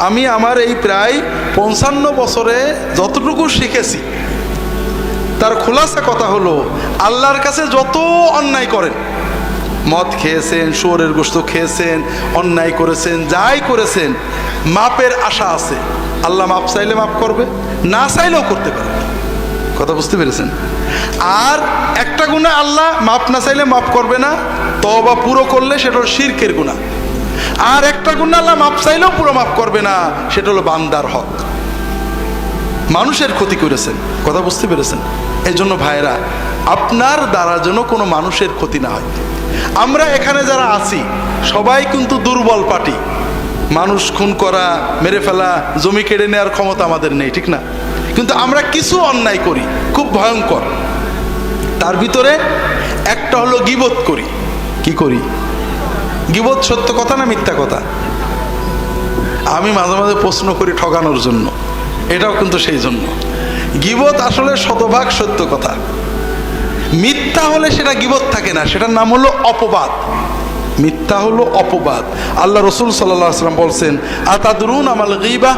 আমি আমার এই প্রায় 55 বছরে যতটুকু শিখেছি তার খোলাসা কথা হলো, আল্লাহর কাছে যত অন্যায় করেন, মদ খেয়েছেন, শুয়োরের গোশত খেয়েছেন, অন্যায় করেছেন, যাই করেছেন, মাপের আশা আছে। আল্লাহ মাপ চাইলে মাপ করবে, না চাইলেও করতে পারে। কথা বুঝতে পেরেছেন? আর একটা গুনাহ আল্লাহ মাপ না চাইলে মাপ করবে না, তওবা পুরো করলে সেটা হলো শিরকের গুনাহ। আর একটা গুনাহ আল্লাহ মাপ চাইলেও পুরো মাপ করবে না, সেটা হলো বান্দার হক, মানুষের ক্ষতি করেছেন। কথা বুঝতে পেরেছেন? এই জন্য ভাইরা, আপনার দ্বারা যেন কোনো মানুষের ক্ষতি না হয়। আমরা এখানে যারা আছি সবাই কিন্তু দুর্বল পার্টি, মানুষ খুন করা, মেরে ফেলা, জমি কেড়ে নেওয়ার ক্ষমতা আমাদের নেই, ঠিক না? কিন্তু আমরা কিছু অন্যায় করি খুব ভয়ঙ্কর। তার ভিতরে একটা হলো গীবত করি। কি করি? গীবত সত্য কথা না মিথ্যা কথা? আমি মাঝে মাঝে প্রশ্ন করি ঠকানোর জন্য, এটাও কিন্তু সেই জন্য। গীবত আসলে শতভাগ সত্য কথা, মিথ্যা হলে সেটা গীবত থাকে না, সেটার নাম হলো অপবাদ। মিথ্যা হলো অপবাদ। আল্লাহ রসুল সাল্লাল্লাহু আলাইহি ওয়াসাল্লাম বলছেন, আতাদরুনা মাল গীবা?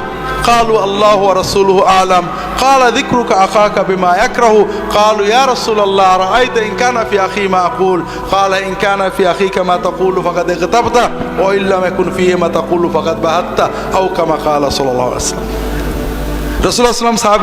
قالوا الله ورسوله أعلم قال ذكرك أخاك بما يكره قالوا يا رسول الله رأيت إن كان في أخي ما أقول قال إن كان في أخيك ما تقول فقد اغتبت وإن لم يكن فيه ما تقول فقد بهت أو كما قال صلى الله عليه وسلم। রাসূলুল্লাহ সাল্লাল্লাহু আলাইহি ওয়াসাল্লাম সাহাবী